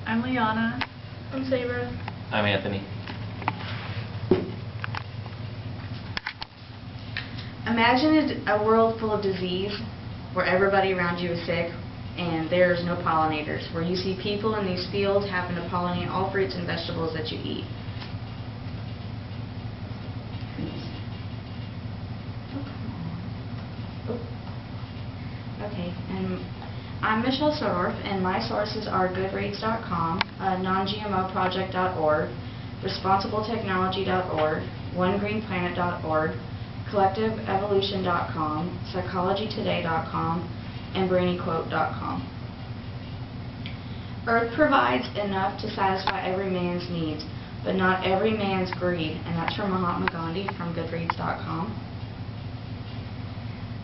I'm Liana. I'm Sabra. I'm Anthony. Imagine a world full of disease where everybody around you is sick and there's no pollinators, where you see people in these fields having to pollinate all fruits and vegetables that you eat. Okay, and I'm Michelle Sororf, and my sources are Goodreads.com, NonGMOProject.org, ResponsibleTechnology.org, OneGreenPlanet.org, CollectiveEvolution.com, PsychologyToday.com, and BrainyQuote.com. Earth provides enough to satisfy every man's needs, but not every man's greed, and that's from Mahatma Gandhi from Goodreads.com.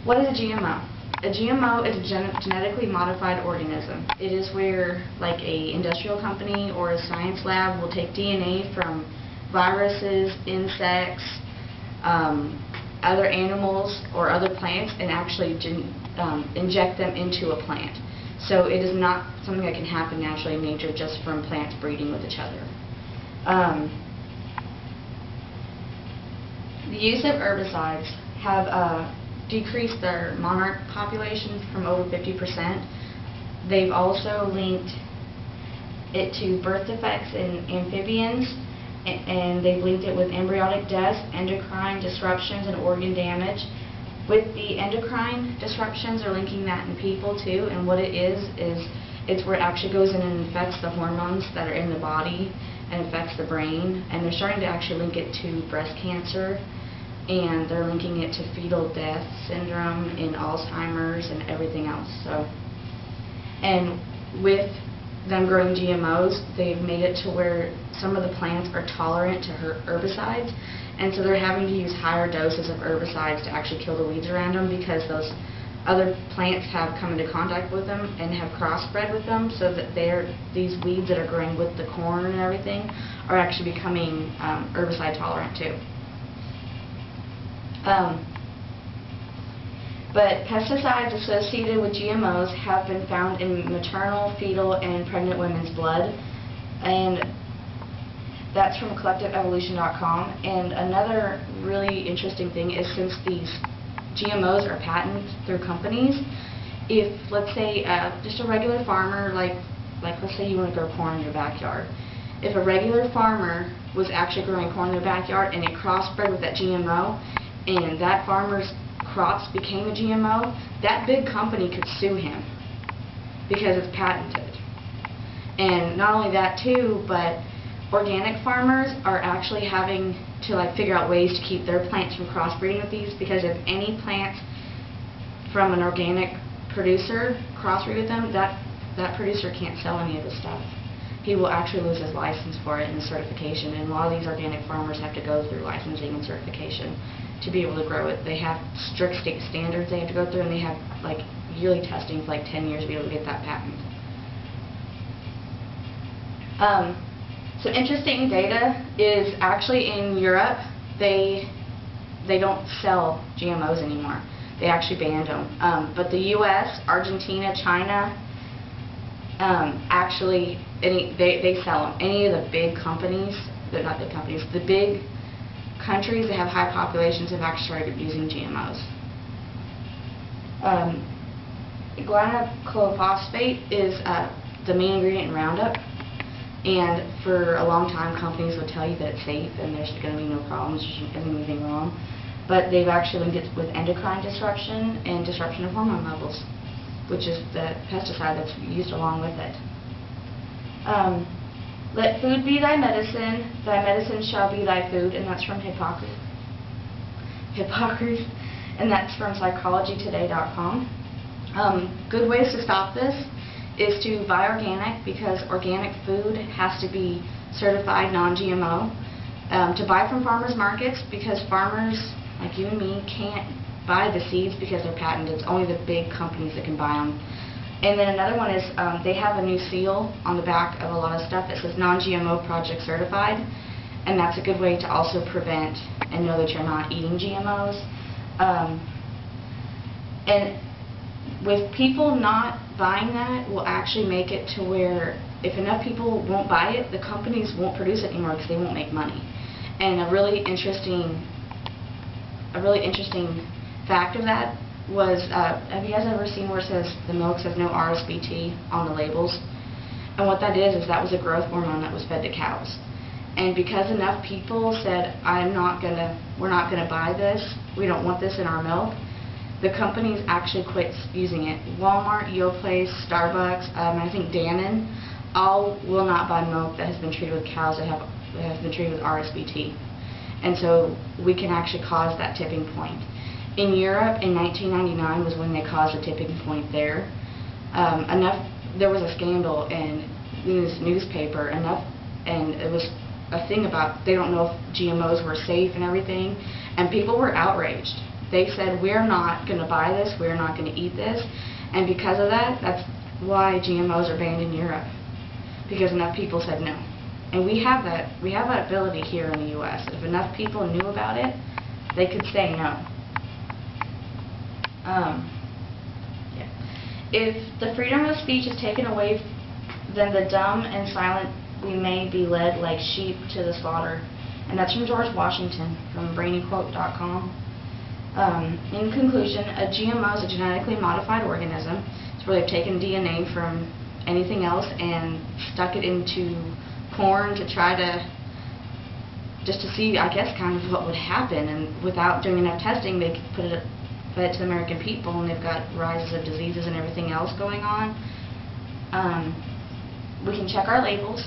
What is a GMO? A GMO is a genetically modified organism. It is where, like a industrial company or a science lab will take DNA from viruses, insects, other animals, or other plants and actually inject them into a plant. So it is not something that can happen naturally in nature just from plants breeding with each other. The use of herbicides have decreased their monarch populations from over 50%. They've also linked it to birth defects in amphibians, and they've linked it with embryonic deaths, endocrine disruptions, and organ damage. With the endocrine disruptions, they're linking that in people too, and what it is it's where it actually goes in and infects the hormones that are in the body and affects the brain, and they're starting to actually link it to breast cancer, and they're linking it to fetal death syndrome in Alzheimer's and everything else. So, and with them growing GMOs, they've made it to where some of the plants are tolerant to herbicides, and so they're having to use higher doses of herbicides to actually kill the weeds around them, because those other plants have come into contact with them and have crossbred with them, so that these weeds that are growing with the corn and everything are actually becoming herbicide tolerant too. But pesticides associated with GMOs have been found in maternal, fetal, and pregnant women's blood, and that's from CollectiveEvolution.com. And another really interesting thing is, since these GMOs are patented through companies, if, let's say, just a regular farmer, like let's say you want to grow corn in your backyard, if a regular farmer was actually growing corn in their backyard and it crossbred with that GMO, and that farmer's crops became a GMO, that big company could sue him because it's patented. And not only that too, but organic farmers are actually having to figure out ways to keep their plants from crossbreeding with these, because if any plant from an organic producer crossbreed with them, that producer can't sell any of the stuff. He will actually lose his license for it and certification, and a lot of these organic farmers have to go through licensing and certification to be able to grow it. They have strict state standards they have to go through, and they have yearly testing for 10 years to be able to get that patent. Some interesting data is actually in Europe, they don't sell GMOs anymore. They actually banned them. But the US, Argentina, China, actually they sell them. Any of the big companies, they're not big companies, the big countries that have high populations have actually started using GMOs. Guanaclophosphate is the main ingredient in Roundup, and for a long time companies would tell you that it's safe and there's going to be no problems, there isn't anything wrong, but they've actually linked it with endocrine disruption and disruption of hormone levels, which is the pesticide that's used along with it. Let food be thy medicine shall be thy food, and that's from Hippocrates, and that's from PsychologyToday.com. Good ways to stop this is to buy organic, because organic food has to be certified non-GMO. To buy from farmers markets, because farmers like you and me can't buy the seeds because they're patented. It's only the big companies that can buy them. And then another one is they have a new seal on the back of a lot of stuff that says non-GMO project certified, and that's a good way to also prevent and know that you're not eating GMOs. And with people not buying that will actually make it to where if enough people won't buy it, the companies won't produce it anymore because they won't make money. And a really interesting fact of that was, have you guys ever seen where it says the milk says no RSBT on the labels? And what that is that was a growth hormone that was fed to cows. And because enough people said, we're not gonna buy this, we don't want this in our milk, the companies actually quit using it. Walmart, Yoplait, Starbucks, I think Dannon, all will not buy milk that has been treated with cows that has been treated with RSBT. And so we can actually cause that tipping point. In Europe, in 1999 was when they caused the tipping point there. There was a scandal in this newspaper, and it was a thing about they don't know if GMOs were safe and everything, and people were outraged. They said, we're not going to buy this, we're not going to eat this, and because of that, that's why GMOs are banned in Europe, because enough people said no. And we have that ability here in the U.S. If enough people knew about it, they could say no. Yeah. If the freedom of speech is taken away, then the dumb and silent we may be led like sheep to the slaughter. And that's from George Washington from brainyquote.com. In conclusion, a GMO is a genetically modified organism. It's where they've taken DNA from anything else and stuck it into corn to try to just to see, I guess, kind of what would happen. And without doing enough testing, they could fed it to the American people, and they've got rises of diseases and everything else going on. We can check our labels,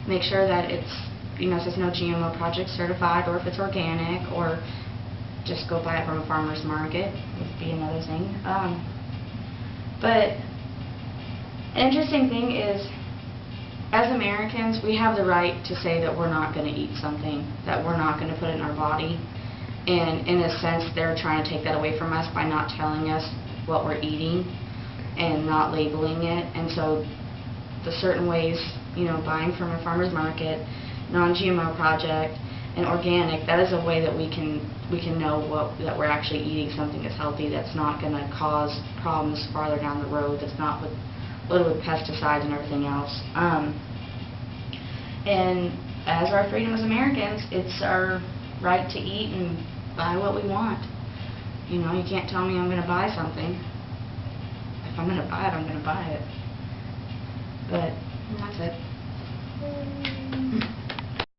make sure that it's, it says no GMO project certified, or if it's organic, or just go buy it from a farmer's market would be another thing. But an interesting thing is, as Americans, we have the right to say that we're not going to eat something, that we're not going to put it in our body. And in a sense, they're trying to take that away from us by not telling us what we're eating and not labeling it. And so the certain ways, buying from a farmer's market, non-GMO project, and organic, that is a way that we can know that we're actually eating something that's healthy, that's not going to cause problems farther down the road, that's not loaded with pesticides and everything else. And as our freedom as Americans, it's our right to eat and buy what we want. You can't tell me I'm going to buy something. If I'm going to buy it, I'm going to buy it. But that's it.